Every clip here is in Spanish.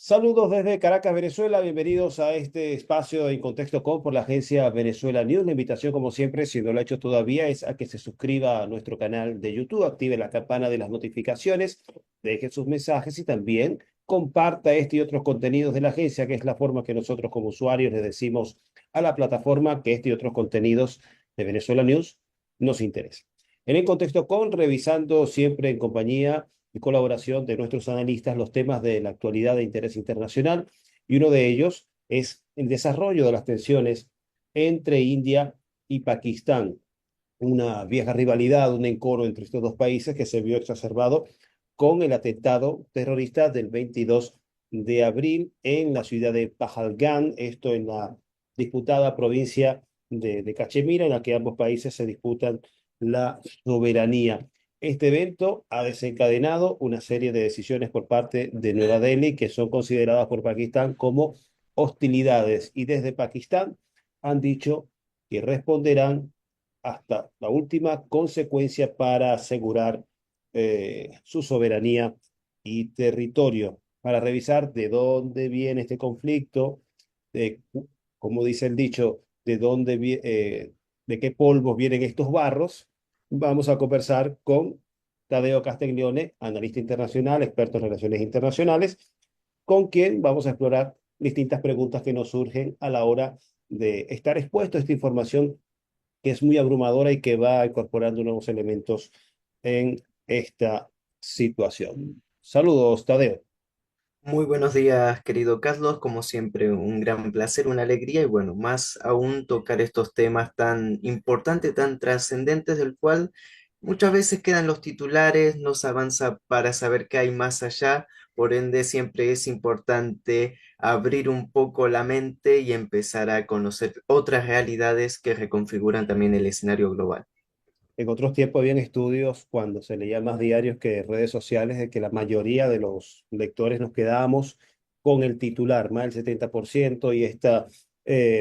Saludos desde Caracas, Venezuela. Bienvenidos a este espacio en Contexto Com por la agencia Venezuela News. La invitación, como siempre, si no lo ha hecho todavía, es a que se suscriba a nuestro canal de YouTube, active la campana de las notificaciones, deje sus mensajes y también comparta este y otros contenidos de la agencia, que es la forma que nosotros como usuarios le decimos a la plataforma que este y otros contenidos de Venezuela News nos interesan. En el Contexto Com, revisando siempre en compañía y colaboración de nuestros analistas los temas de la actualidad de interés internacional, y uno de ellos es el desarrollo de las tensiones entre India y Pakistán, una vieja rivalidad, un encoro entre estos dos países que se vio exacerbado con el atentado terrorista del 22 de abril en la ciudad de Pahalgam, esto en la disputada provincia de Cachemira, en la que ambos países se disputan la soberanía. Este evento ha desencadenado una serie de decisiones por parte de Nueva Delhi que son consideradas por Pakistán como hostilidades, y desde Pakistán han dicho que responderán hasta la última consecuencia para asegurar su soberanía y territorio. Para revisar de dónde viene este conflicto, de, como dice el dicho, de qué polvos vienen estos barros, vamos a conversar con Tadeo Castiglione, analista internacional, experto en relaciones internacionales, con quien vamos a explorar distintas preguntas que nos surgen a la hora de estar expuesto a esta información que es muy abrumadora y que va incorporando nuevos elementos en esta situación. Saludos, Tadeo. Muy buenos días, querido Carlos. Como siempre, un gran placer, una alegría y bueno, más aún tocar estos temas tan importantes, tan trascendentes, del cual muchas veces quedan los titulares, no se avanza para saber qué hay más allá. Por ende, siempre es importante abrir un poco la mente y empezar a conocer otras realidades que reconfiguran también el escenario global. En otros tiempos habían estudios cuando se leían más diarios que redes sociales de que la mayoría de los lectores nos quedábamos con el titular, más del 70%, y esta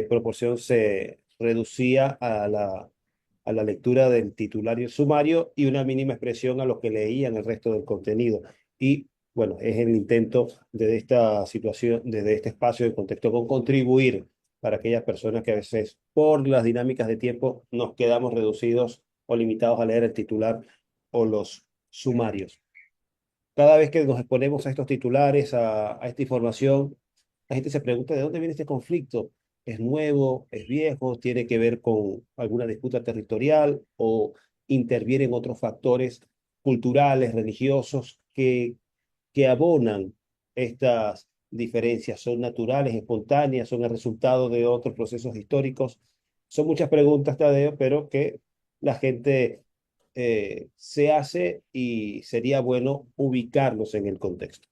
proporción se reducía a la lectura del titular y el sumario y una mínima expresión a los que leían el resto del contenido. Y bueno, es el intento de esta situación, desde este espacio de contexto, con contribuir para aquellas personas que a veces por las dinámicas de tiempo nos quedamos reducidos o limitados a leer el titular o los sumarios. Cada vez que nos exponemos a estos titulares, a esta información, la gente se pregunta de dónde viene este conflicto. ¿Es nuevo? ¿Es viejo? ¿Tiene que ver con alguna disputa territorial o intervienen otros factores culturales, religiosos que abonan estas diferencias? ¿Son naturales, espontáneas? ¿Son el resultado de otros procesos históricos? Son muchas preguntas, Tadeo, pero que la gente se hace, y sería bueno ubicarlos en el contexto.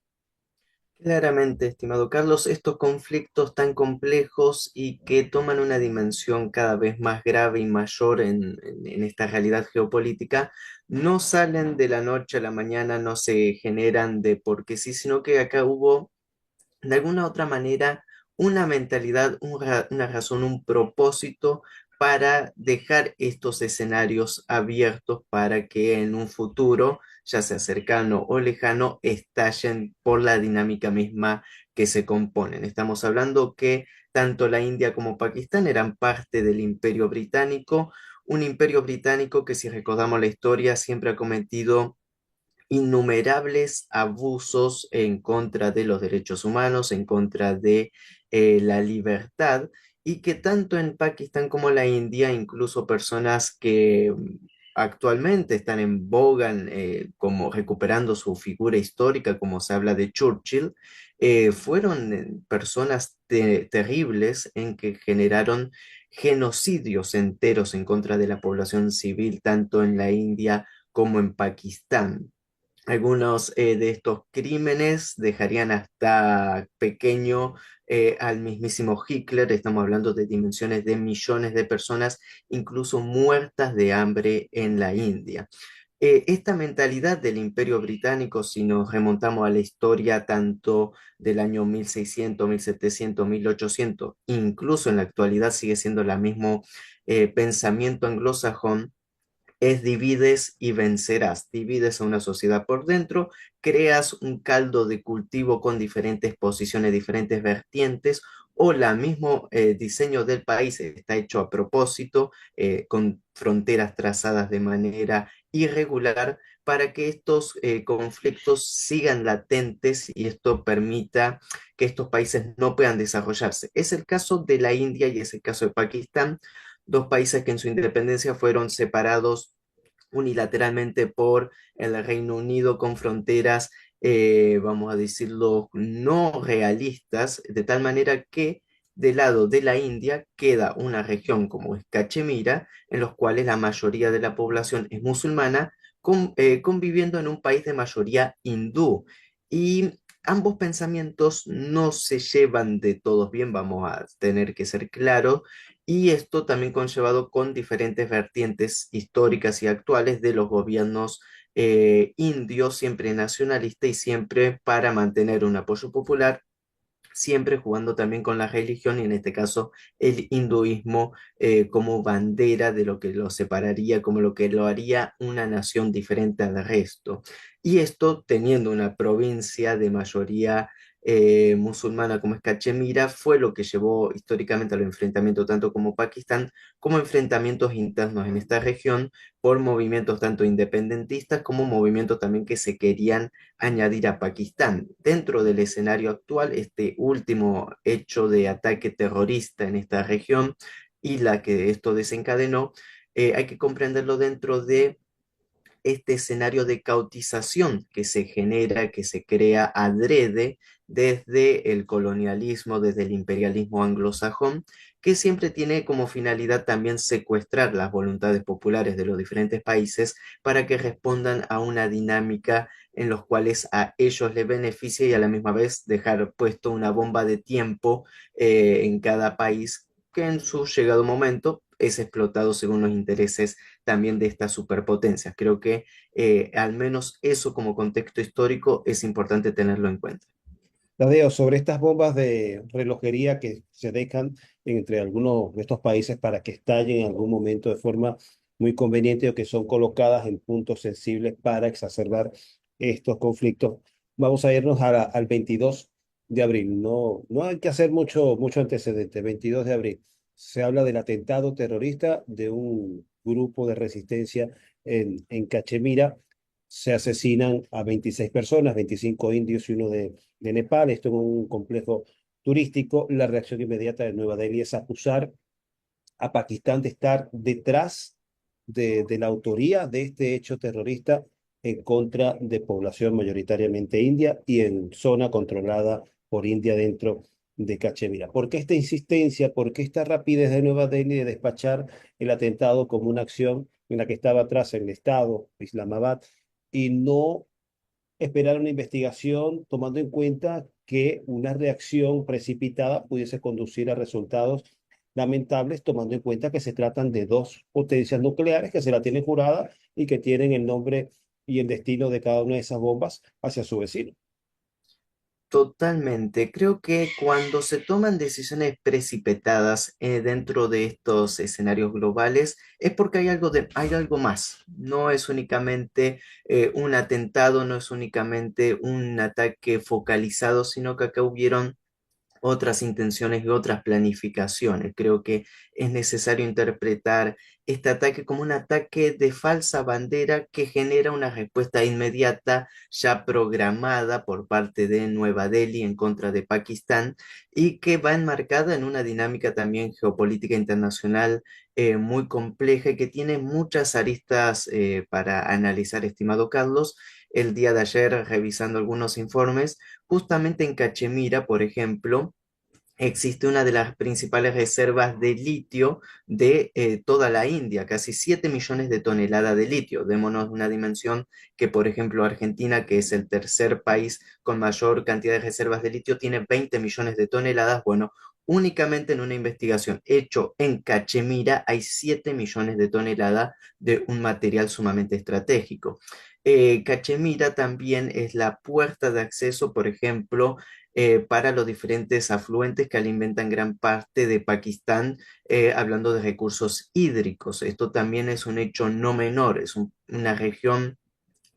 Claramente, estimado Carlos, estos conflictos tan complejos y que toman una dimensión cada vez más grave y mayor en esta realidad geopolítica, no salen de la noche a la mañana, no se generan de porque sí, sino que acá hubo de alguna otra manera una mentalidad, una razón, un propósito para dejar estos escenarios abiertos para que en un futuro, ya sea cercano o lejano, estallen por la dinámica misma que se componen. Estamos hablando que tanto la India como Pakistán eran parte del Imperio Británico, un imperio británico que, si recordamos la historia, siempre ha cometido innumerables abusos en contra de los derechos humanos, en contra de la libertad, y que tanto en Pakistán como la India, incluso personas que actualmente están en boga, como recuperando su figura histórica, como se habla de Churchill, fueron personas terribles en que generaron genocidios enteros en contra de la población civil, tanto en la India como en Pakistán. Algunos de estos crímenes dejarían hasta pequeño al mismísimo Hitler. Estamos hablando de dimensiones de millones de personas, incluso muertas de hambre en la India. Esta mentalidad del Imperio Británico, si nos remontamos a la historia tanto del año 1600, 1700, 1800, incluso en la actualidad sigue siendo el mismo pensamiento anglosajón, es divides y vencerás. Divides a una sociedad por dentro, creas un caldo de cultivo con diferentes posiciones, diferentes vertientes, o la mismo diseño del país está hecho a propósito, con fronteras trazadas de manera irregular para que estos conflictos sigan latentes y esto permita que estos países no puedan desarrollarse. Es el caso de la India y es el caso de Pakistán, dos países que en su independencia fueron separados unilateralmente por el Reino Unido con fronteras, vamos a decirlo, no realistas, de tal manera que del lado de la India queda una región como es Cachemira, en los cuales la mayoría de la población es musulmana, conviviendo en un país de mayoría hindú. Y ambos pensamientos no se llevan de todos bien, vamos a tener que ser claros, y esto también conllevado con diferentes vertientes históricas y actuales de los gobiernos indios, siempre nacionalista y siempre para mantener un apoyo popular, siempre jugando también con la religión y en este caso el hinduismo como bandera de lo que lo separaría, como lo que lo haría una nación diferente al resto. Y esto teniendo una provincia de mayoría musulmana como es Cachemira, fue lo que llevó históricamente al enfrentamiento tanto como Pakistán, como enfrentamientos internos en esta región por movimientos tanto independentistas como movimientos también que se querían añadir a Pakistán. Dentro del escenario actual, este último hecho de ataque terrorista en esta región y la que esto desencadenó, hay que comprenderlo dentro de este escenario de cautización que se genera, que se crea adrede desde el colonialismo, desde el imperialismo anglosajón, que siempre tiene como finalidad también secuestrar las voluntades populares de los diferentes países para que respondan a una dinámica en los cuales a ellos les beneficia y a la misma vez dejar puesto una bomba de tiempo en cada país que en su llegado momento es explotado según los intereses también de estas superpotencias. Creo que al menos eso como contexto histórico es importante tenerlo en cuenta. Tadeo, sobre estas bombas de relojería que se dejan entre algunos de estos países para que estallen en algún momento de forma muy conveniente o que son colocadas en puntos sensibles para exacerbar estos conflictos, vamos a irnos al 22 de abril. No, no hay que hacer mucho antecedente. 22 de abril. Se habla del atentado terrorista de un grupo de resistencia en Cachemira. Se asesinan a 26 personas, 25 indios y uno de Nepal. Esto en un complejo turístico. La reacción inmediata de Nueva Delhi es acusar a Pakistán de estar detrás de la autoría de este hecho terrorista en contra de población mayoritariamente india y en zona controlada por India dentro de Cachemira. ¿Por qué esta insistencia? ¿Por qué esta rapidez de Nueva Delhi de despachar el atentado como una acción en la que estaba atrás el Estado, Islamabad, y no esperar una investigación tomando en cuenta que una reacción precipitada pudiese conducir a resultados lamentables, tomando en cuenta que se tratan de dos potencias nucleares que se la tienen jurada y que tienen el nombre y el destino de cada una de esas bombas hacia su vecino? Totalmente. Creo que cuando se toman decisiones precipitadas dentro de estos escenarios globales es porque hay algo más. No es únicamente un atentado, no es únicamente un ataque focalizado, sino que acá hubieron otras intenciones y otras planificaciones. Creo que es necesario interpretar este ataque como un ataque de falsa bandera que genera una respuesta inmediata ya programada por parte de Nueva Delhi en contra de Pakistán y que va enmarcada en una dinámica también geopolítica internacional muy compleja y que tiene muchas aristas para analizar, estimado Carlos. El día de ayer, revisando algunos informes, justamente en Cachemira, por ejemplo, existe una de las principales reservas de litio de toda la India, casi 7 millones de toneladas de litio. Démonos una dimensión que, por ejemplo, Argentina, que es el tercer país con mayor cantidad de reservas de litio, tiene 20 millones de toneladas. Bueno, únicamente en una investigación hecho en Cachemira hay 7 millones de toneladas de un material sumamente estratégico. Cachemira también es la puerta de acceso, por ejemplo, para los diferentes afluentes que alimentan gran parte de Pakistán, hablando de recursos hídricos. Esto también es un hecho no menor, es una región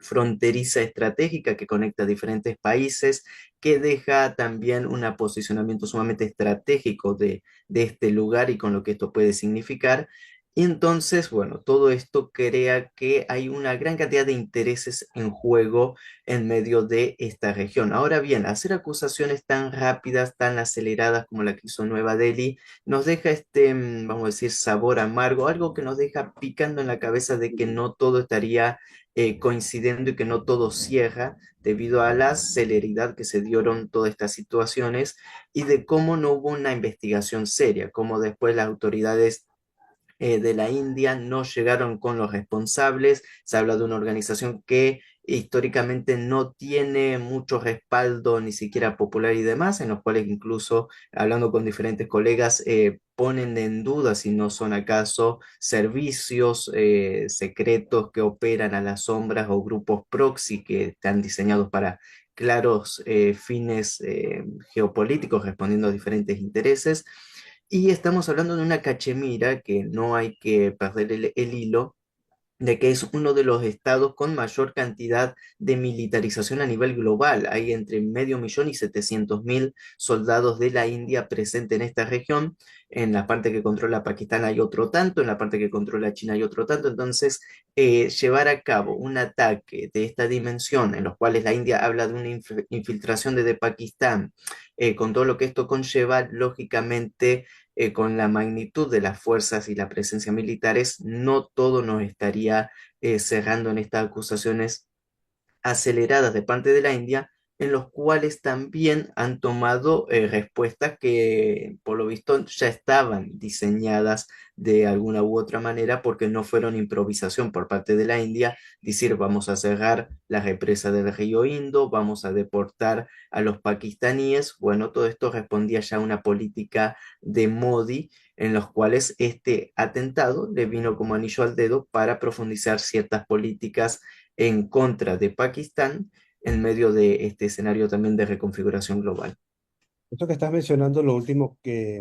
fronteriza estratégica que conecta diferentes países, que deja también un posicionamiento sumamente estratégico de este lugar y con lo que esto puede significar. Y entonces, bueno, todo esto crea que hay una gran cantidad de intereses en juego en medio de esta región. Ahora bien, hacer acusaciones tan rápidas, tan aceleradas como la que hizo Nueva Delhi, nos deja este, vamos a decir, sabor amargo, algo que nos deja picando en la cabeza de que no todo estaría coincidiendo y que no todo cierra debido a la celeridad que se dieron todas estas situaciones y de cómo no hubo una investigación seria, cómo después las autoridades de la India no llegaron con los responsables. Se habla de una organización que históricamente no tiene mucho respaldo, ni siquiera popular y demás, en los cuales incluso hablando con diferentes colegas ponen en duda si no son acaso servicios secretos que operan a las sombras o grupos proxy que están diseñados para claros fines geopolíticos respondiendo a diferentes intereses. Y estamos hablando de una cachemira que no hay que perder el hilo, de que es uno de los estados con mayor cantidad de militarización a nivel global. Hay entre 500.000 y 700.000 soldados de la India presentes en esta región. En la parte que controla Pakistán hay otro tanto, en la parte que controla China hay otro tanto. Entonces, llevar a cabo un ataque de esta dimensión, en los cuales la India habla de una infiltración desde Pakistán, con todo lo que esto conlleva, lógicamente con la magnitud de las fuerzas y la presencia militares, no todo nos estaría cerrando en estas acusaciones aceleradas de parte de la India, en los cuales también han tomado respuestas que por lo visto ya estaban diseñadas de alguna u otra manera porque no fueron improvisación por parte de la India, decir vamos a cerrar la represa del río Indo, vamos a deportar a los pakistaníes. Bueno, todo esto respondía ya a una política de Modi en los cuales este atentado le vino como anillo al dedo para profundizar ciertas políticas en contra de Pakistán en medio de este escenario también de reconfiguración global. Esto que estás mencionando, lo último que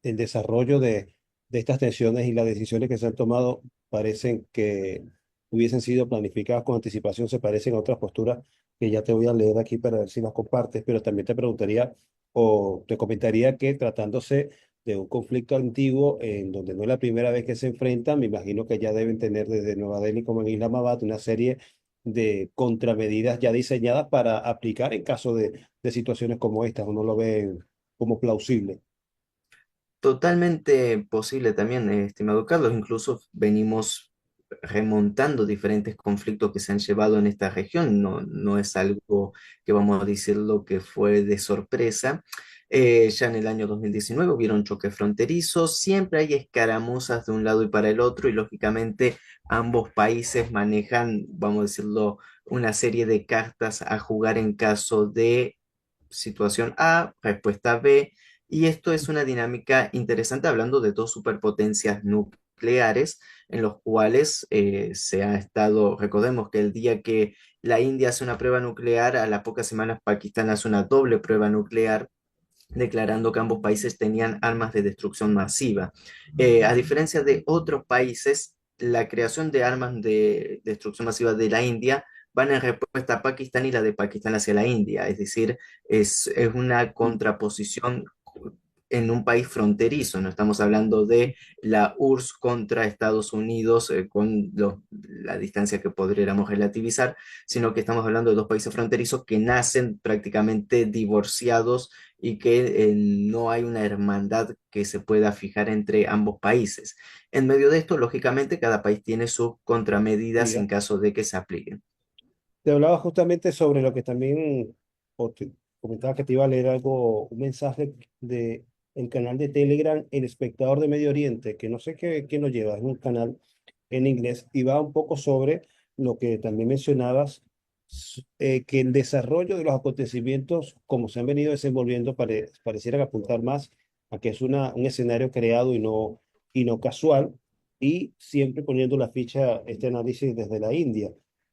el desarrollo de estas tensiones y las decisiones que se han tomado parecen que hubiesen sido planificadas con anticipación, se parecen a otras posturas que ya te voy a leer aquí para ver si las compartes, pero también te preguntaría o te comentaría que tratándose de un conflicto antiguo en donde no es la primera vez que se enfrentan, me imagino que ya deben tener desde Nueva Delhi como en Islamabad una serie de contramedidas ya diseñadas para aplicar en caso de situaciones como estas, uno lo ve como plausible. Totalmente posible también, estimado Carlos. Incluso venimos remontando diferentes conflictos que se han llevado en esta región. No, no es algo que vamos a decirlo que fue de sorpresa. Ya en el año 2019 hubieron choques fronterizos. Siempre hay escaramuzas de un lado y para el otro y lógicamente ambos países manejan, vamos a decirlo, una serie de cartas a jugar en caso de situación A, respuesta B, y esto es una dinámica interesante hablando de dos superpotencias nucleares en los cuales se ha estado, recordemos que el día que la India hace una prueba nuclear, a las pocas semanas Pakistán hace una doble prueba nuclear, declarando que ambos países tenían armas de destrucción masiva. A diferencia de otros países, la creación de armas de destrucción masiva de la India van en respuesta a Pakistán y la de Pakistán hacia la India, es decir, es una contraposición en un país fronterizo, no estamos hablando de la URSS contra Estados Unidos con la distancia que podríamos relativizar, sino que estamos hablando de dos países fronterizos que nacen prácticamente divorciados y que no hay una hermandad que se pueda fijar entre ambos países. En medio de esto, lógicamente, cada país tiene sus contramedidas en Mira, caso de que se apliquen. te hablaba justamente sobre lo que también, o te comentaba que te iba a leer algo, un mensaje de el canal de Telegram, El Espectador de Medio Oriente, que no sé quién lo lleva, es un canal en inglés y va un poco sobre lo que también mencionabas, que el desarrollo de los acontecimientos, como se han venido desenvolviendo, parecieran apuntar más a que es un escenario creado y no casual, y siempre poniendo la ficha, este análisis desde la India.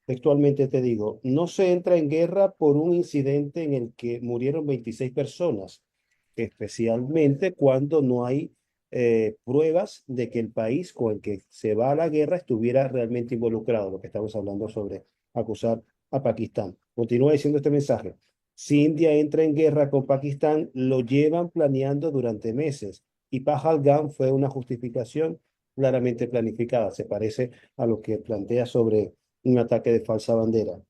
Textualmente te digo, no se entra en guerra por un incidente en el que murieron 26 personas, especialmente cuando no hay pruebas de que el país con el que se va a la guerra estuviera realmente involucrado, lo que estamos hablando sobre acusar a Pakistán. Continúa diciendo este mensaje. Si India entra en guerra con Pakistán, lo llevan planeando durante meses y Pahalgam fue una justificación claramente planificada. Se parece a lo que plantea sobre un ataque de falsa bandera.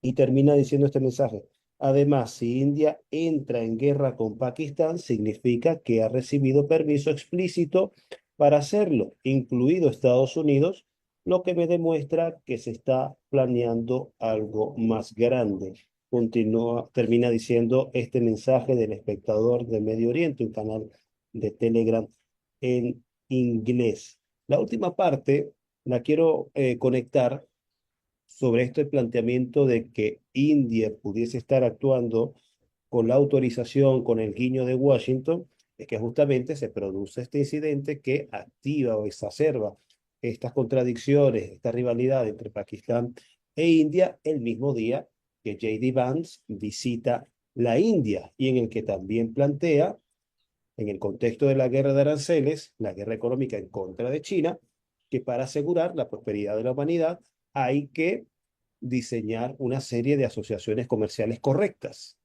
Y termina diciendo este mensaje. Además, si India entra en guerra con Pakistán, significa que ha recibido permiso explícito para hacerlo, incluido Estados Unidos, lo que me demuestra que se está planeando algo más grande. Continúa, termina diciendo este mensaje del espectador de Medio Oriente, un canal de Telegram en inglés. La última parte la quiero conectar sobre este planteamiento de que India pudiese estar actuando con la autorización, con el guiño de Washington, es que justamente se produce este incidente que activa o exacerba estas contradicciones, esta rivalidad entre Pakistán e India el mismo día que J.D. Vance visita la India y en el que también plantea, en el contexto de la guerra de aranceles, la guerra económica en contra de China, que para asegurar la prosperidad de la humanidad hay que diseñar una serie de asociaciones comerciales correctas.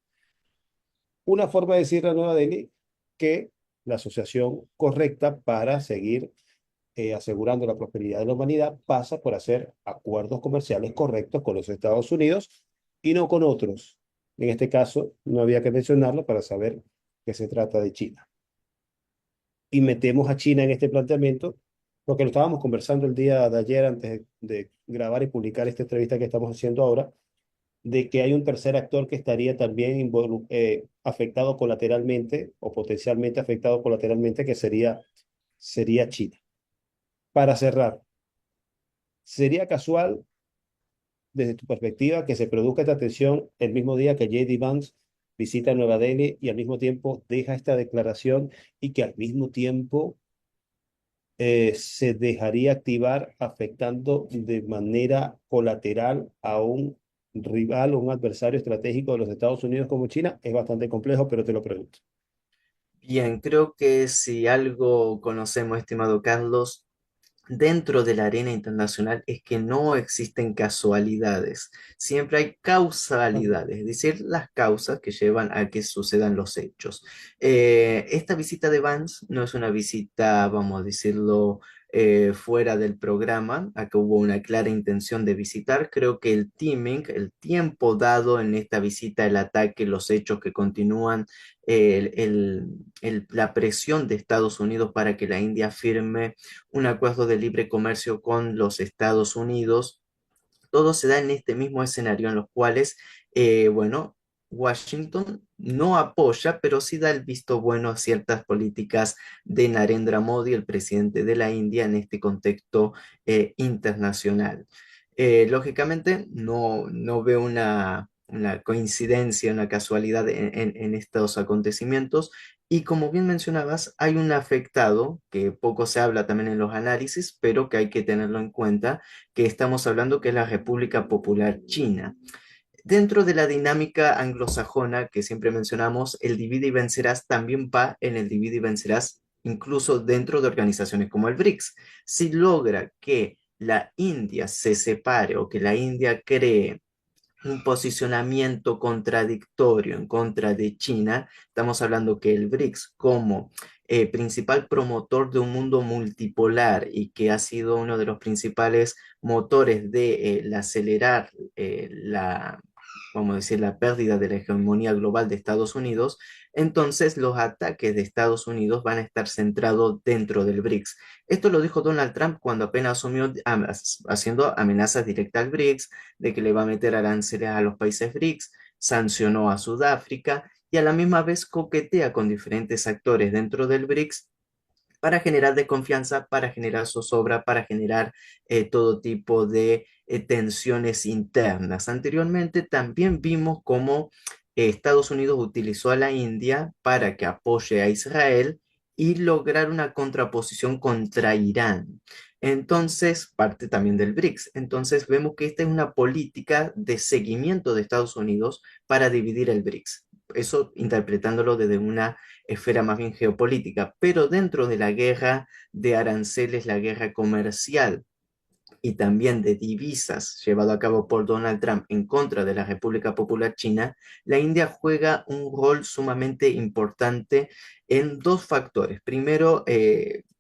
Una forma de decir a Nueva Delhi que la asociación correcta para seguir asegurando la prosperidad de la humanidad pasa por hacer acuerdos comerciales correctos con los Estados Unidos y no con otros. En este caso, no había que mencionarlo para saber que se trata de China. Y metemos a China en este planteamiento, porque lo estábamos conversando el día de ayer antes de grabar y publicar esta entrevista que estamos haciendo ahora, de que hay un tercer actor que estaría también afectado colateralmente o potencialmente afectado colateralmente, que sería China. Para cerrar, ¿sería casual, desde tu perspectiva, que se produzca esta tensión el mismo día que J.D. Vance visita Nueva Delhi y al mismo tiempo deja esta declaración y que al mismo tiempo se dejaría activar afectando de manera colateral a un rival o un adversario estratégico de los Estados Unidos como China? Es bastante complejo, pero te lo pregunto. Bien, creo que si algo conocemos, estimado Carlos, dentro de la arena internacional es que no existen casualidades, siempre hay Ujú. causalidades, es decir, las causas que llevan a que sucedan los hechos. Esta visita de Vance no es una visita, vamos a decirlo, fuera del programa. Acá hubo una clara intención de visitar. Creo que el timing, el tiempo dado en esta visita, el ataque, los hechos que continúan, la presión de Estados Unidos para que la India firme un acuerdo de libre comercio con los Estados Unidos. Todo se da en este mismo escenario en los cuales, bueno, Washington no apoya, pero sí da el visto bueno a ciertas políticas de Narendra Modi, el presidente de la India, en este contexto internacional. Lógicamente, no veo una coincidencia, una casualidad en estos acontecimientos. Y como bien mencionabas, hay un afectado, que poco se habla también en los análisis, pero que hay que tenerlo en cuenta, que estamos hablando que es la República Popular China. Dentro de la dinámica anglosajona que siempre mencionamos, el divide y vencerás también va en el divide y vencerás incluso dentro de organizaciones como el BRICS. Si logra que la India se separe o que la India cree un posicionamiento contradictorio en contra de China, estamos hablando que el BRICS como principal promotor de un mundo multipolar y que ha sido uno de los principales motores de acelerar vamos a decir, la pérdida de la hegemonía global de Estados Unidos, entonces los ataques de Estados Unidos van a estar centrados dentro del BRICS. Esto lo dijo Donald Trump cuando apenas asumió haciendo amenazas directas al BRICS, de que le va a meter aranceles a los países BRICS, sancionó a Sudáfrica y a la misma vez coquetea con diferentes actores dentro del BRICS para generar desconfianza, para generar zozobra, para generar todo tipo de tensiones internas. Anteriormente también vimos cómo Estados Unidos utilizó a la India para que apoye a Israel y lograr una contraposición contra Irán. Entonces, parte también del BRICS. Entonces, vemos que esta es una política de seguimiento de Estados Unidos para dividir el BRICS. Eso interpretándolo desde una esfera más bien geopolítica, pero dentro de la guerra de aranceles, la guerra comercial y también de divisas llevado a cabo por Donald Trump en contra de la República Popular China, la India juega un rol sumamente importante en dos factores. Primero,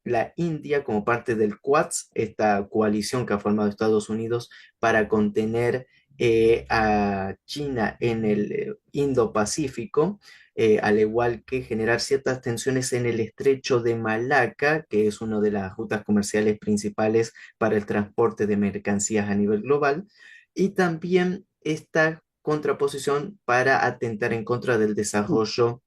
la India como parte del Quads, esta coalición que ha formado Estados Unidos para contener a China en el Indo-Pacífico, al igual que generar ciertas tensiones en el estrecho de Malaca, que es una de las rutas comerciales principales para el transporte de mercancías a nivel global, y también esta contraposición para atentar en contra del desarrollo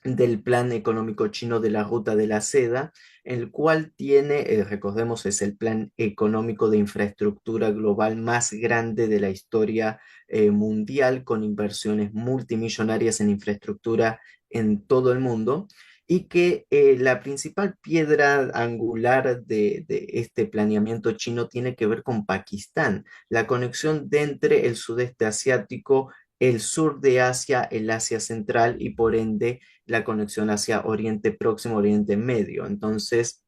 del plan económico chino de la ruta de la seda, el cual tiene, recordemos, es el plan económico de infraestructura global más grande de la historia mundial, con inversiones multimillonarias en infraestructura en todo el mundo, y que la principal piedra angular de este planeamiento chino tiene que ver con Pakistán, la conexión de entre el sudeste asiático, el sur de Asia, el Asia central y por ende la conexión hacia Oriente Próximo, Oriente Medio. Entonces,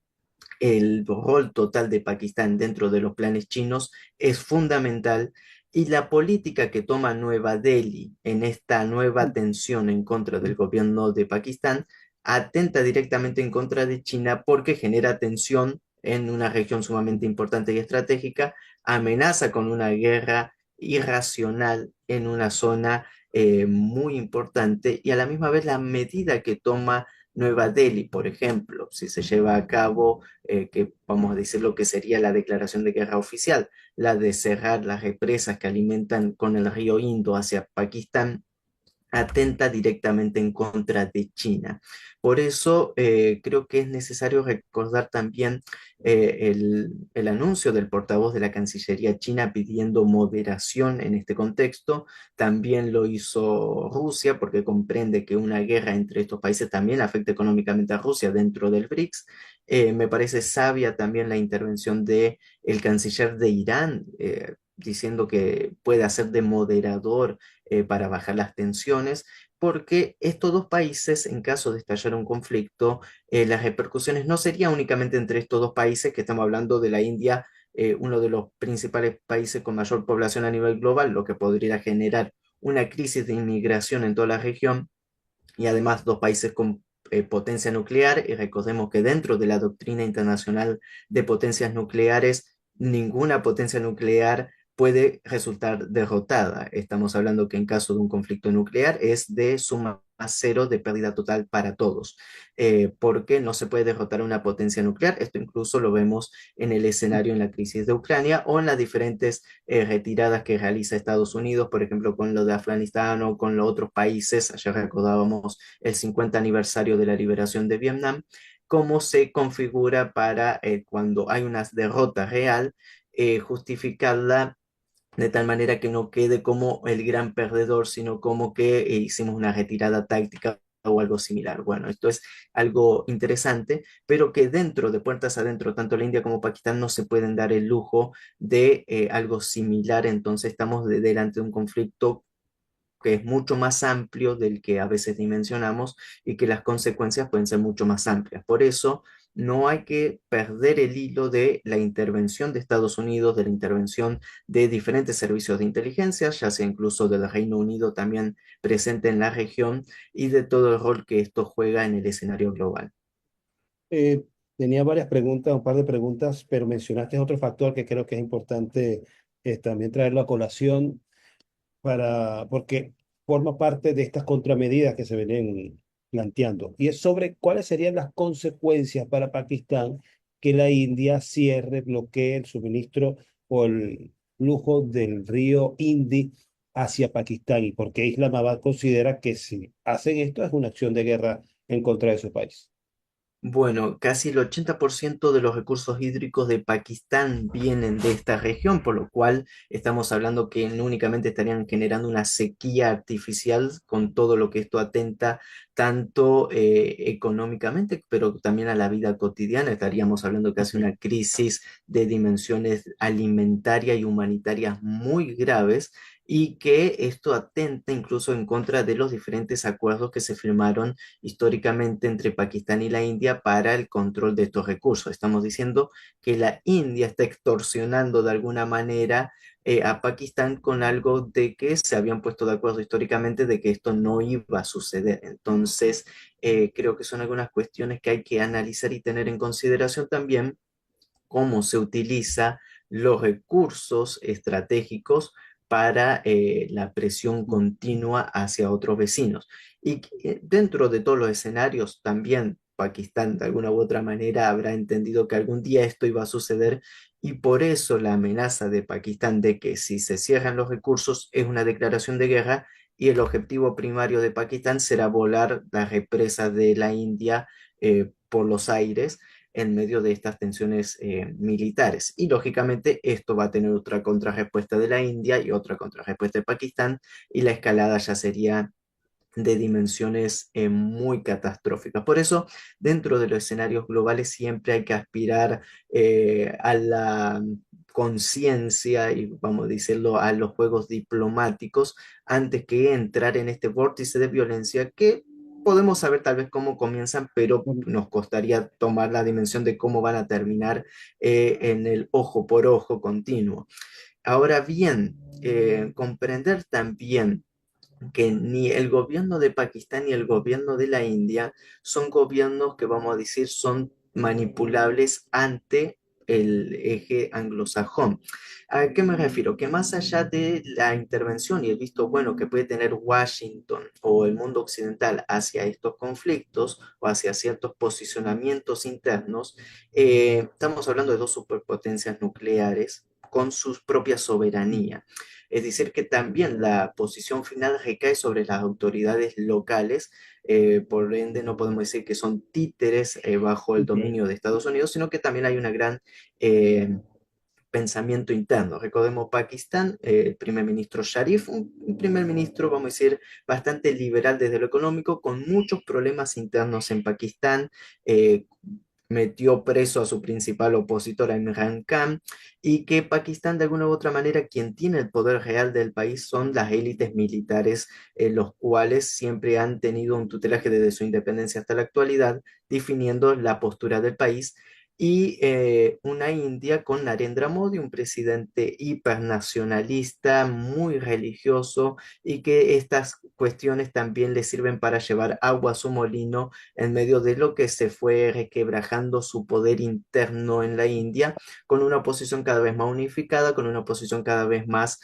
el rol total de Pakistán dentro de los planes chinos es fundamental y la política que toma Nueva Delhi en esta nueva tensión en contra del gobierno de Pakistán atenta directamente en contra de China porque genera tensión en una región sumamente importante y estratégica, amenaza con una guerra irracional en una zona muy importante y a la misma vez la medida que toma Nueva Delhi, por ejemplo, si se lleva a cabo, que vamos a decir lo que sería la declaración de guerra oficial, la de cerrar las represas que alimentan con el río Indo hacia Pakistán, atenta directamente en contra de China. Por eso creo que es necesario recordar también el anuncio del portavoz de la Cancillería china pidiendo moderación en este contexto. También lo hizo Rusia porque comprende que una guerra entre estos países también afecta económicamente a Rusia dentro del BRICS. Me parece sabia también la intervención de el canciller de Irán, diciendo que puede hacer de moderador para bajar las tensiones, porque estos dos países, en caso de estallar un conflicto, las repercusiones no serían únicamente entre estos dos países, que estamos hablando de la India, uno de los principales países con mayor población a nivel global, lo que podría generar una crisis de inmigración en toda la región, y además dos países con potencia nuclear, y recordemos que dentro de la doctrina internacional de potencias nucleares, ninguna potencia nuclear puede resultar derrotada. Estamos hablando que en caso de un conflicto nuclear es de suma cero de pérdida total para todos, porque no se puede derrotar una potencia nuclear. Esto incluso lo vemos en el escenario en la crisis de Ucrania o en las diferentes retiradas que realiza Estados Unidos, por ejemplo, con lo de Afganistán o con los otros países. Ayer recordábamos el 50 aniversario de la liberación de Vietnam, cómo se configura para cuando hay una derrota real, justificarla de tal manera que no quede como el gran perdedor, sino como que hicimos una retirada táctica o algo similar. Bueno, esto es algo interesante, pero que dentro de puertas adentro, tanto la India como Pakistán no se pueden dar el lujo de algo similar, entonces estamos delante de un conflicto que es mucho más amplio del que a veces dimensionamos y que las consecuencias pueden ser mucho más amplias. Por eso, no hay que perder el hilo de la intervención de Estados Unidos, de la intervención de diferentes servicios de inteligencia, ya sea incluso del Reino Unido también presente en la región, y de todo el rol que esto juega en el escenario global. Eh, Tenía varias preguntas, un par de preguntas, pero mencionaste otro factor que creo que es importante también traerlo a colación porque forma parte de estas contramedidas que se vienen planteando. Y es sobre cuáles serían las consecuencias para Pakistán que la India cierre, bloquee el suministro o el flujo del río Indi hacia Pakistán y porque Islamabad considera que si hacen esto es una acción de guerra en contra de su país. Bueno, casi el 80% de los recursos hídricos de Pakistán vienen de esta región, por lo cual estamos hablando que no únicamente estarían generando una sequía artificial con todo lo que esto atenta tanto económicamente, pero también a la vida cotidiana. Estaríamos hablando casi Ok. una crisis de dimensiones alimentaria y humanitarias muy graves y que esto atenta incluso en contra de los diferentes acuerdos que se firmaron históricamente entre Pakistán y la India para el control de estos recursos. Estamos diciendo que la India está extorsionando de alguna manera a Pakistán con algo de que se habían puesto de acuerdo históricamente de que esto no iba a suceder. Entonces, creo que son algunas cuestiones que hay que analizar y tener en consideración también cómo se utiliza los recursos estratégicos para la presión continua hacia otros vecinos. Y dentro de todos los escenarios, también Pakistán de alguna u otra manera habrá entendido que algún día esto iba a suceder y por eso la amenaza de Pakistán de que si se cierran los recursos es una declaración de guerra y el objetivo primario de Pakistán será volar las represas de la India por los aires en medio de estas tensiones militares. Y lógicamente esto va a tener otra contrarrespuesta de la India y otra contrarrespuesta de Pakistán y la escalada ya sería de dimensiones muy catastróficas. Por eso, dentro de los escenarios globales siempre hay que aspirar a la conciencia y, vamos a decirlo, a los juegos diplomáticos antes que entrar en este vórtice de violencia que podemos saber tal vez cómo comienzan, pero nos costaría tomar la dimensión de cómo van a terminar en el ojo por ojo continuo. Ahora bien, comprender también que ni el gobierno de Pakistán ni el gobierno de la India son gobiernos que vamos a decir son manipulables ante el eje anglosajón. ¿A qué me refiero? Que más allá de la intervención y el visto bueno que puede tener Washington o el mundo occidental hacia estos conflictos o hacia ciertos posicionamientos internos, estamos hablando de dos superpotencias nucleares con su propia soberanía. Es decir, que también la posición final recae sobre las autoridades locales, por ende no podemos decir que son títeres bajo el Ok. dominio de Estados Unidos, sino que también hay una gran eh, pensamiento interno. Recordemos Pakistán, el primer ministro Sharif, un primer ministro, vamos a decir, bastante liberal desde lo económico, con muchos problemas internos en Pakistán. Metió preso a su principal opositor, Imran Khan, y que Pakistán, de alguna u otra manera, quien tiene el poder real del país son las élites militares, los cuales siempre han tenido un tutelaje desde su independencia hasta la actualidad, definiendo la postura del país y una India con Narendra Modi, un presidente hipernacionalista, muy religioso, y que estas cuestiones también le sirven para llevar agua a su molino en medio de lo que se fue requebrajando su poder interno en la India, con una posición cada vez más unificada, con una posición cada vez más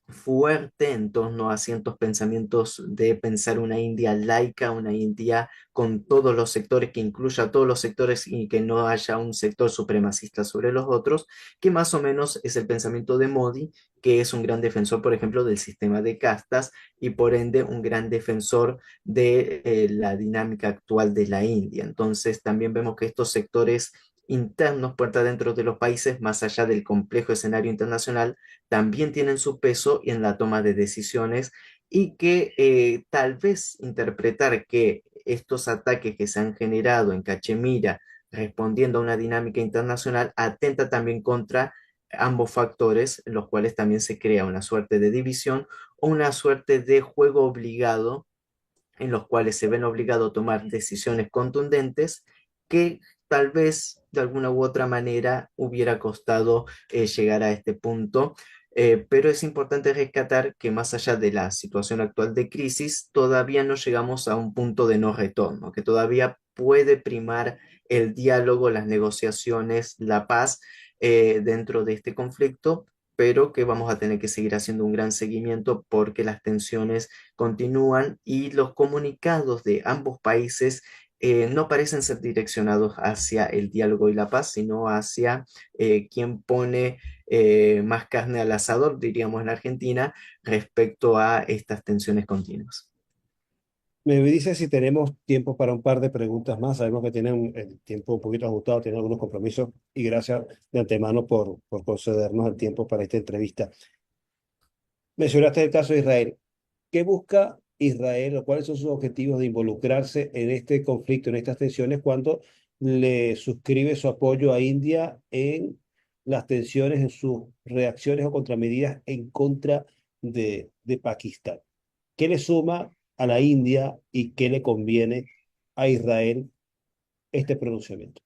fuerte en torno a ciertos pensamientos de pensar una India laica, una India con todos los sectores, que incluya a todos los sectores y que no haya un sector supremacista sobre los otros, que más o menos es el pensamiento de Modi, que es un gran defensor, por ejemplo, del sistema de castas y por ende un gran defensor de la dinámica actual de la India. Entonces, también vemos que estos sectores internos, puerta dentro de los países, más allá del complejo escenario internacional, también tienen su peso en la toma de decisiones y que tal vez interpretar que estos ataques que se han generado en Cachemira respondiendo a una dinámica internacional atenta también contra ambos factores, en los cuales también se crea una suerte de división o una suerte de juego obligado en los cuales se ven obligados a tomar decisiones contundentes que tal vez de alguna u otra manera hubiera costado llegar a este punto. Pero es importante rescatar que más allá de la situación actual de crisis, todavía no llegamos a un punto de no retorno, que todavía puede primar el diálogo, las negociaciones, la paz dentro de este conflicto, pero que vamos a tener que seguir haciendo un gran seguimiento porque las tensiones continúan y los comunicados de ambos países no parecen ser direccionados hacia el diálogo y la paz, sino hacia quien pone más carne al asador, diríamos en Argentina, respecto a estas tensiones continuas. Me dice si tenemos tiempo para un par de preguntas más. Sabemos que tienen el tiempo un poquito ajustado, tienen algunos compromisos y gracias de antemano por concedernos el tiempo para esta entrevista. Mencionaste el caso de Israel. ¿Qué busca Israel o cuáles son sus objetivos de involucrarse en este conflicto, en estas tensiones, cuando le suscribe su apoyo a India en las tensiones, en sus reacciones o contramedidas en contra de Pakistán? ¿Qué le suma a la India y qué le conviene a Israel este pronunciamiento?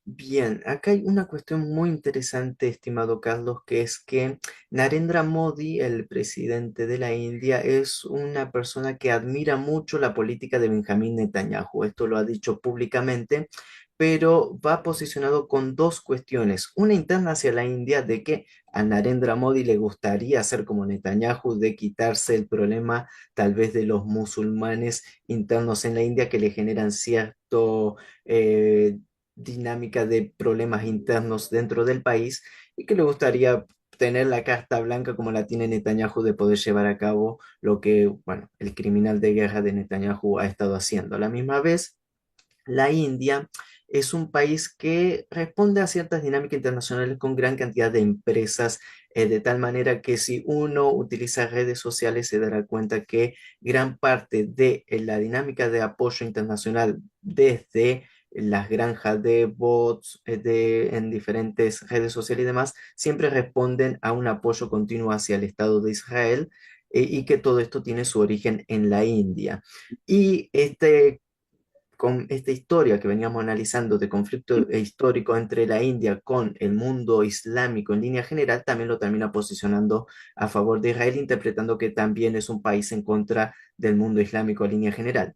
Bien, acá hay una cuestión muy interesante, estimado Carlos, que es que Narendra Modi, el presidente de la India, es una persona que admira mucho la política de Benjamín Netanyahu. Esto lo ha dicho públicamente, pero va posicionado con dos cuestiones. Una interna hacia la India de que a Narendra Modi le gustaría ser como Netanyahu, de quitarse el problema tal vez de los musulmanes internos en la India que le generan cierto dinámica de problemas internos dentro del país y que le gustaría tener la carta blanca como la tiene Netanyahu de poder llevar a cabo lo que, bueno, el criminal de guerra de Netanyahu ha estado haciendo. A la misma vez, la India es un país que responde a ciertas dinámicas internacionales con gran cantidad de empresas, de tal manera que si uno utiliza redes sociales se dará cuenta que gran parte de la dinámica de apoyo internacional desde las granjas de bots en diferentes redes sociales y demás, siempre responden a un apoyo continuo hacia el Estado de Israel y que todo esto tiene su origen en la India. Y con esta historia que veníamos analizando de conflicto histórico entre la India con el mundo islámico en línea general, también lo termina posicionando a favor de Israel, interpretando que también es un país en contra del mundo islámico en línea general.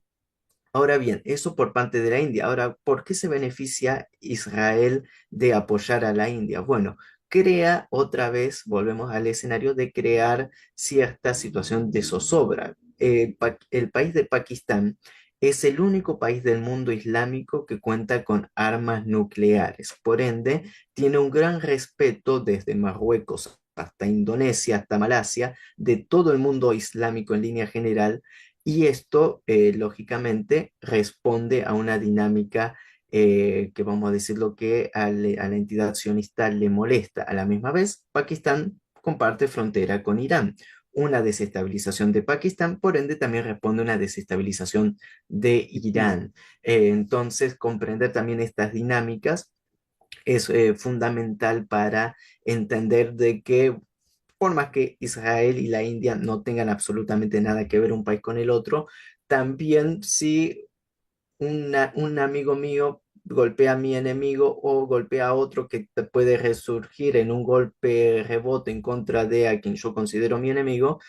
Ahora bien, eso por parte de la India. Ahora, ¿por qué se beneficia Israel de apoyar a la India? Bueno, crea otra vez, volvemos al escenario de crear cierta situación de zozobra. El país de Pakistán es el único país del mundo islámico que cuenta con armas nucleares. Por ende, tiene un gran respeto desde Marruecos hasta Indonesia, hasta Malasia, de todo el mundo islámico en línea general y esto, lógicamente, responde a una dinámica que vamos a decirlo que a la entidad sionista le molesta. A la misma vez, Pakistán comparte frontera con Irán. Una desestabilización de Pakistán, por ende, también responde a una desestabilización de Mm. Irán. Entonces, comprender también estas dinámicas es fundamental para entender de que por más que Israel y la India no tengan absolutamente nada que ver un país con el otro, también si un amigo mío golpea a mi enemigo o golpea a otro que puede resurgir en un golpe rebote en contra de a quien yo considero mi enemigo,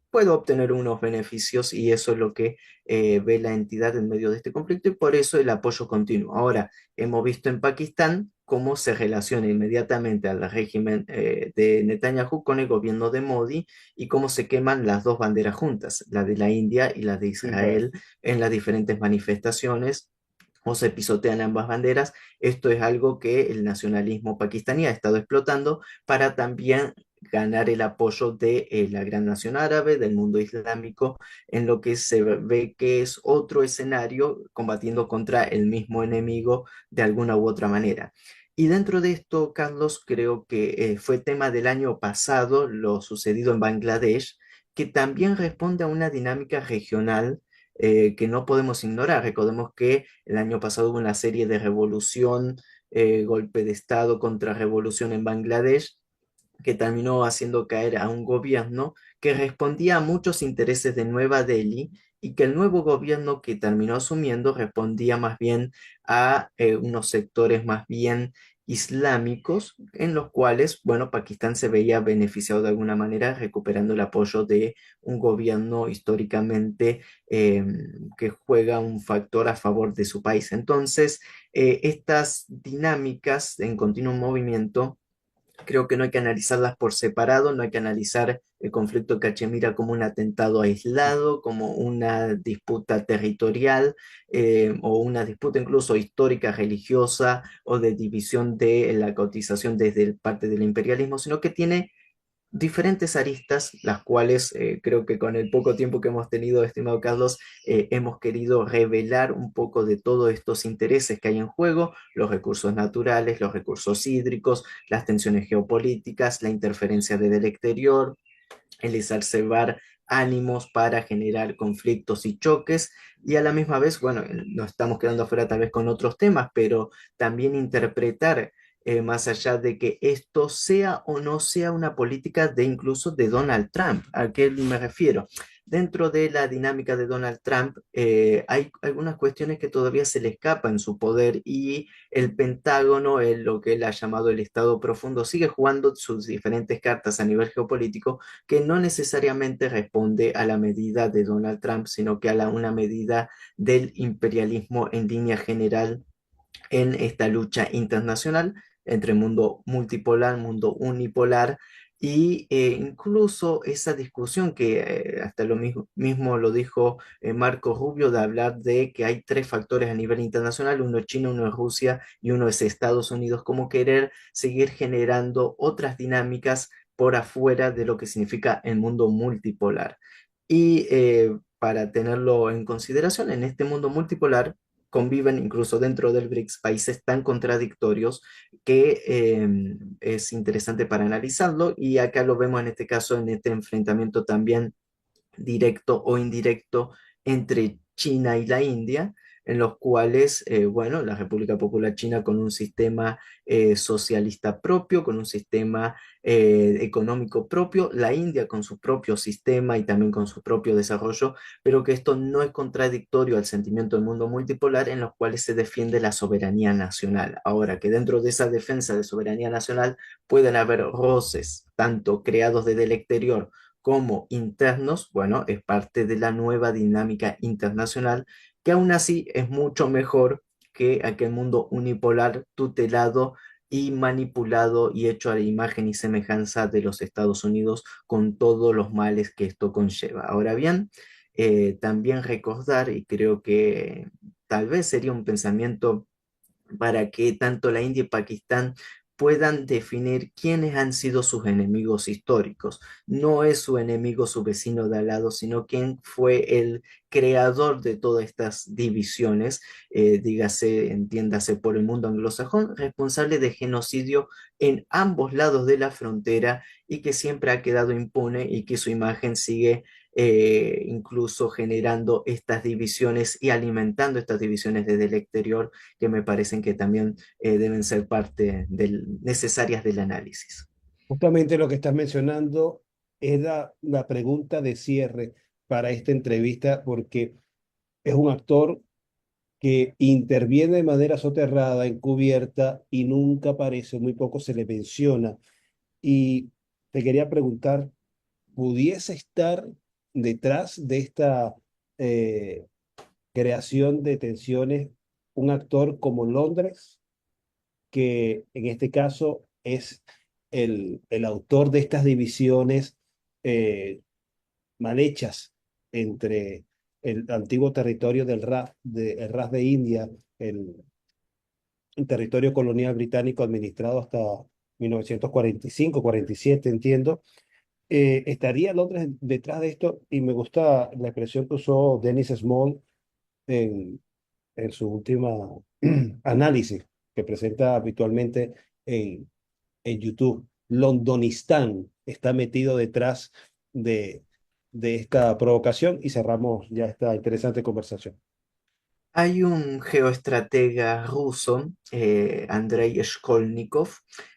puedo obtener unos beneficios y eso es lo que ve la entidad en medio de este conflicto y por eso el apoyo continuo. Ahora, hemos visto en Pakistán cómo se relaciona inmediatamente al régimen de Netanyahu con el gobierno de Modi y cómo se queman las dos banderas juntas, la de la India y la de Claro. Israel, en las diferentes manifestaciones o se pisotean ambas banderas. Esto es algo que el nacionalismo pakistaní ha estado explotando para también ganar el apoyo de la gran nación árabe, del mundo islámico, en lo que se ve que es otro escenario combatiendo contra el mismo enemigo de alguna u otra manera. Y dentro de esto, Carlos, creo que fue tema del año pasado lo sucedido en Bangladesh, que también responde a una dinámica regional que no podemos ignorar. Recordemos que el año pasado hubo una serie de revolución, golpe de Estado contra revolución en Bangladesh, que terminó haciendo caer a un gobierno que respondía a muchos intereses de Nueva Delhi y que el nuevo gobierno que terminó asumiendo respondía más bien a unos sectores más bien islámicos en los cuales, bueno, Pakistán se veía beneficiado de alguna manera recuperando el apoyo de un gobierno históricamente eh, que juega un factor a favor de su país. Entonces, estas dinámicas en continuo movimiento creo que no hay que analizarlas por separado, no hay que analizar el conflicto Cachemira como un atentado aislado, como una disputa territorial o una disputa incluso histórica, religiosa o de división de la cotización desde parte del imperialismo, sino que tiene diferentes aristas, las cuales creo que con el poco tiempo que hemos tenido, estimado Carlos, hemos querido revelar un poco de todos estos intereses que hay en juego, los recursos naturales, los recursos hídricos, las tensiones geopolíticas, la interferencia desde el exterior, el exacerbar ánimos para generar conflictos y choques y a la misma vez, bueno, nos estamos quedando afuera tal vez con otros temas, pero también interpretar más allá de que esto sea o no sea una política de incluso de Donald Trump. ¿A qué me refiero? Dentro de la dinámica de Donald Trump, hay algunas cuestiones que todavía se le escapan su poder y el Pentágono, lo que él ha llamado el Estado profundo, sigue jugando sus diferentes cartas a nivel geopolítico que no necesariamente responde a la medida de Donald Trump, sino que a una medida del imperialismo en línea general en esta lucha internacional entre mundo multipolar, mundo unipolar y incluso esa discusión que hasta lo mismo lo dijo Marco Rubio de hablar de que hay tres factores a nivel internacional, uno es China, uno es Rusia y uno es Estados Unidos, como querer seguir generando otras dinámicas por afuera de lo que significa el mundo multipolar. Y para tenerlo en consideración, en este mundo multipolar, conviven incluso dentro del BRICS países tan contradictorios que es interesante para analizarlo y acá lo vemos en este caso en este enfrentamiento también directo o indirecto entre China y la India, en los cuales, bueno, la República Popular China con un sistema socialista propio, con un sistema económico propio, la India con su propio sistema y también con su propio desarrollo, pero que esto no es contradictorio al sentimiento del mundo multipolar en los cuales se defiende la soberanía nacional. Ahora que dentro de esa defensa de soberanía nacional pueden haber roces, tanto creados desde el exterior, como internos, bueno, es parte de la nueva dinámica internacional que aún así es mucho mejor que aquel mundo unipolar tutelado y manipulado y hecho a la imagen y semejanza de los Estados Unidos con todos los males que esto conlleva. Ahora bien, también recordar, y creo que tal vez sería un pensamiento para que tanto la India y Pakistán puedan definir quiénes han sido sus enemigos históricos. No es su enemigo su vecino de al lado, sino quién fue el creador de todas estas divisiones, dígase, entiéndase por el mundo anglosajón, responsable de genocidio en ambos lados de la frontera y que siempre ha quedado impune y que su imagen sigue incluso generando estas divisiones y alimentando estas divisiones desde el exterior que me parecen que también deben ser parte necesarias del análisis. Justamente lo que estás mencionando es la pregunta de cierre para esta entrevista, porque es un actor que interviene de manera soterrada, encubierta y nunca aparece, muy poco se le menciona. Y te quería preguntar, ¿pudiese estar detrás de esta eh, creación de tensiones un actor como Londres, que en este caso es el autor de estas divisiones eh, mal hechas entre el antiguo territorio del el RAF de India, el territorio colonial británico administrado hasta 1945-47, entiendo? ¿Estaría Londres detrás de esto? Y me gusta la expresión que usó Dennis Small en, en su última análisis que presenta habitualmente en, en YouTube. Londonistán está metido detrás de, de esta provocación y cerramos ya esta interesante conversación. Hay un geoestratega ruso, Andrei Shkolnikov,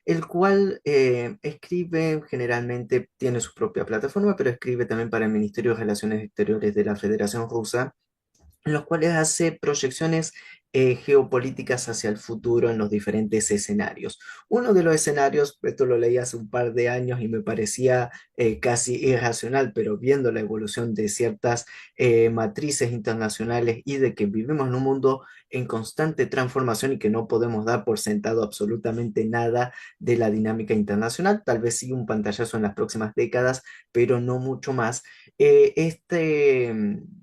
el cual escribe generalmente, tiene su propia plataforma, pero escribe también para el Ministerio de Relaciones Exteriores de la Federación Rusa en los cuales hace proyecciones geopolíticas hacia el futuro en los diferentes escenarios. Uno de los escenarios, esto lo leí hace un par de años y me parecía casi irracional, pero viendo la evolución de ciertas matrices internacionales y de que vivimos en un mundo en constante transformación y que no podemos dar por sentado absolutamente nada de la dinámica internacional, tal vez sí un pantallazo en las próximas décadas, pero no mucho más.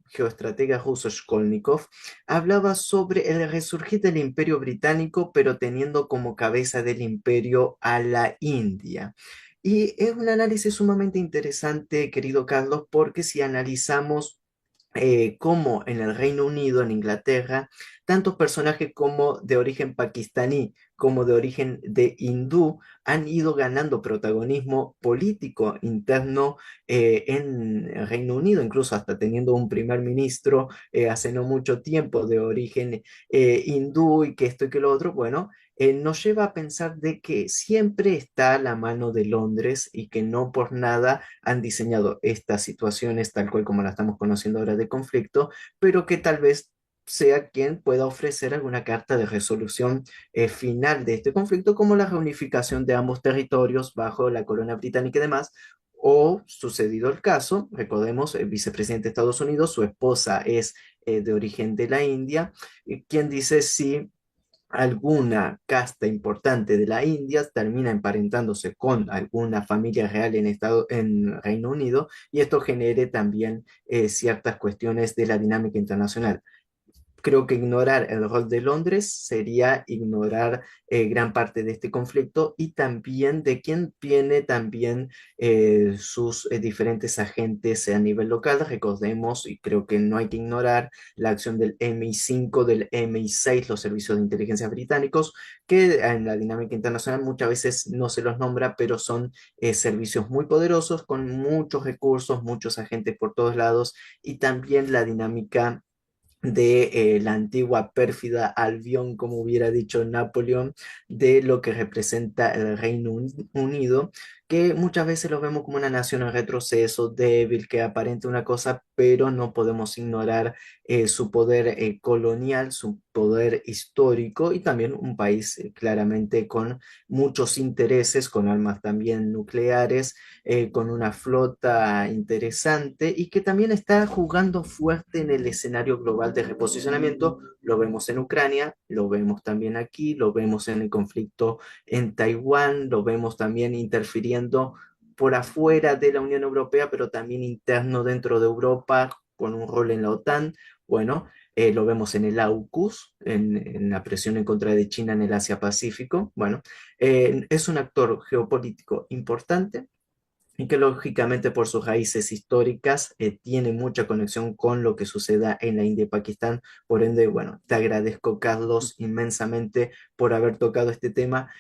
Geoestratega ruso Shkolnikov hablaba sobre el resurgir del imperio británico, pero teniendo como cabeza del imperio a la India. Y es un análisis sumamente interesante, querido Carlos, porque si analizamos cómo en el Reino Unido, en Inglaterra, tantos personajes como de origen pakistaní como de origen de hindú han ido ganando protagonismo político interno en el Reino Unido, incluso hasta teniendo un primer ministro hace no mucho tiempo de origen hindú y que esto y que lo otro, bueno, nos lleva a pensar de que siempre está a la mano de Londres y que no por nada han diseñado estas situaciones tal cual como la estamos conociendo ahora de conflicto, pero que tal vez sea quien pueda ofrecer alguna carta de resolución final de este conflicto, como la reunificación de ambos territorios bajo la corona británica y demás. O, sucedido el caso, recordemos, el vicepresidente de Estados Unidos, su esposa es de origen de la India, quien dice si alguna casta importante de la India termina emparentándose con alguna familia real en Reino Unido y esto genere también ciertas cuestiones de la dinámica internacional. Creo que ignorar el rol de Londres sería ignorar gran parte de este conflicto y también de quién viene también sus diferentes agentes a nivel local. Recordemos, y creo que no hay que ignorar la acción del MI5, del MI6, los servicios de inteligencia británicos, que en la dinámica internacional muchas veces no se los nombra, pero son servicios muy poderosos, con muchos recursos, muchos agentes por todos lados, y también la dinámica de la antigua pérfida Albión, como hubiera dicho Napoleón, de lo que representa el Unido, que muchas veces lo vemos como una nación en retroceso, débil, que aparenta una cosa, pero no podemos ignorar su poder colonial, su poder histórico y también un país claramente con muchos intereses, con armas también nucleares, con una flota interesante y que también está jugando fuerte en el escenario global de reposicionamiento. Lo vemos en Ucrania, lo vemos también aquí, lo vemos en el conflicto en Taiwán, lo vemos también interfiriendo por afuera de la Unión Europea, pero también interno dentro de Europa, con un rol en la OTAN. Bueno, lo vemos en el AUKUS, en la presión en contra de China en el Asia-Pacífico. Bueno, es un actor geopolítico importante y que lógicamente por sus raíces históricas tiene mucha conexión con lo que suceda en la India y Pakistán. Por ende, bueno, te agradezco, Carlos, inmensamente por haber tocado este tema,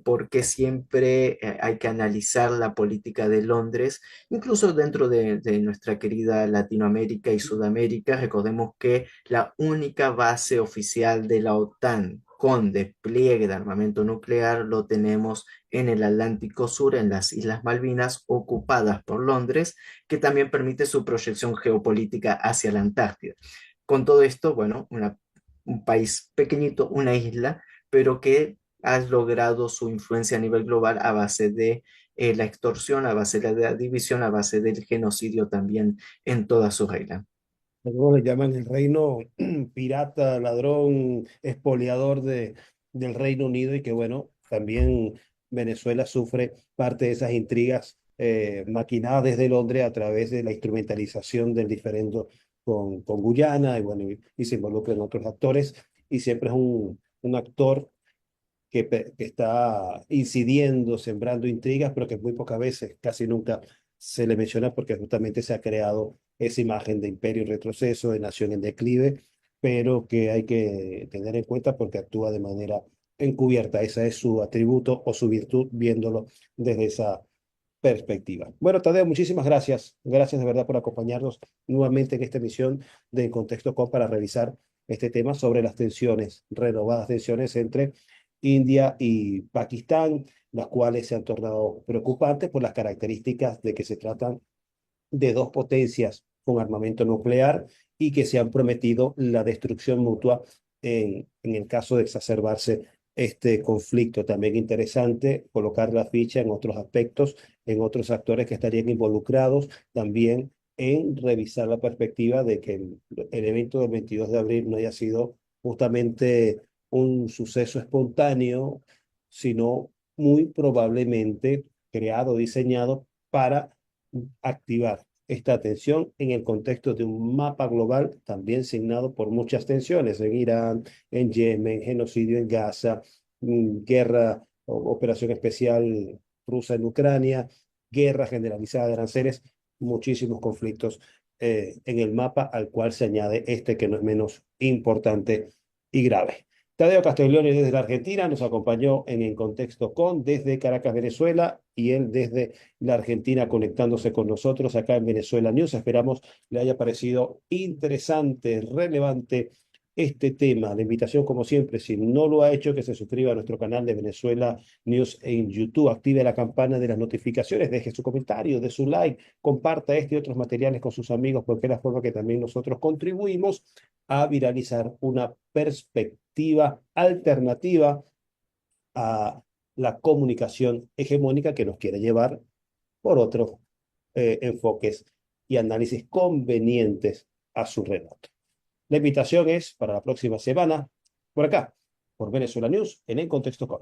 porque siempre hay que analizar la política de Londres, incluso dentro de nuestra querida Latinoamérica y Sudamérica. Recordemos que la única base oficial de la OTAN con despliegue de armamento nuclear lo tenemos en el Atlántico Sur, en las Islas Malvinas, ocupadas por Londres, que también permite su proyección geopolítica hacia la Antártida. Con todo esto, bueno, un país pequeñito, una isla, pero que ha logrado su influencia a nivel global a base de la extorsión, a base de la división, a base del genocidio también en toda su regla. Algunos le llaman el reino pirata, ladrón, expoliador del Reino Unido y que bueno, también Venezuela sufre parte de esas intrigas maquinadas desde Londres a través de la instrumentalización del diferendo con Guyana y bueno, y se involucran otros actores y siempre es un actor que está incidiendo, sembrando intrigas, pero que muy pocas veces, casi nunca se le menciona porque justamente se ha creado esa imagen de imperio en retroceso, de nación en declive, pero que hay que tener en cuenta porque actúa de manera encubierta. Ese es su atributo o su virtud viéndolo desde esa perspectiva. Bueno, Tadeo, muchísimas gracias. Gracias de verdad por acompañarnos nuevamente en esta emisión de Contexto Com para revisar este tema sobre las tensiones, renovadas tensiones entre India y Pakistán, las cuales se han tornado preocupantes por las características de que se tratan de dos potencias con armamento nuclear y que se han prometido la destrucción mutua en el caso de exacerbarse este conflicto. También interesante colocar la ficha en otros aspectos, en otros actores que estarían involucrados, también en revisar la perspectiva de que el evento del 22 de abril no haya sido justamente un suceso espontáneo, sino muy probablemente creado, diseñado para activar esta tensión en el contexto de un mapa global también signado por muchas tensiones en Irán, en Yemen, genocidio en Gaza, guerra, operación especial rusa en Ucrania, guerra generalizada de aranceles, muchísimos conflictos en el mapa al cual se añade este que no es menos importante y grave. Tadeo Castiglione desde la Argentina nos acompañó en Contexto Con desde Caracas, Venezuela, y él desde la Argentina conectándose con nosotros acá en Venezuela News. Esperamos le haya parecido interesante, relevante este tema. La invitación, como siempre, si no lo ha hecho, que se suscriba a nuestro canal de Venezuela News en YouTube, active la campana de las notificaciones, deje su comentario, de su like, comparta este y otros materiales con sus amigos, porque es la forma que también nosotros contribuimos a viralizar una perspectiva alternativa a la comunicación hegemónica que nos quiere llevar por otros enfoques y análisis convenientes a su relato. La invitación es para la próxima semana, por acá, por Venezuela News, en el Contexto Com.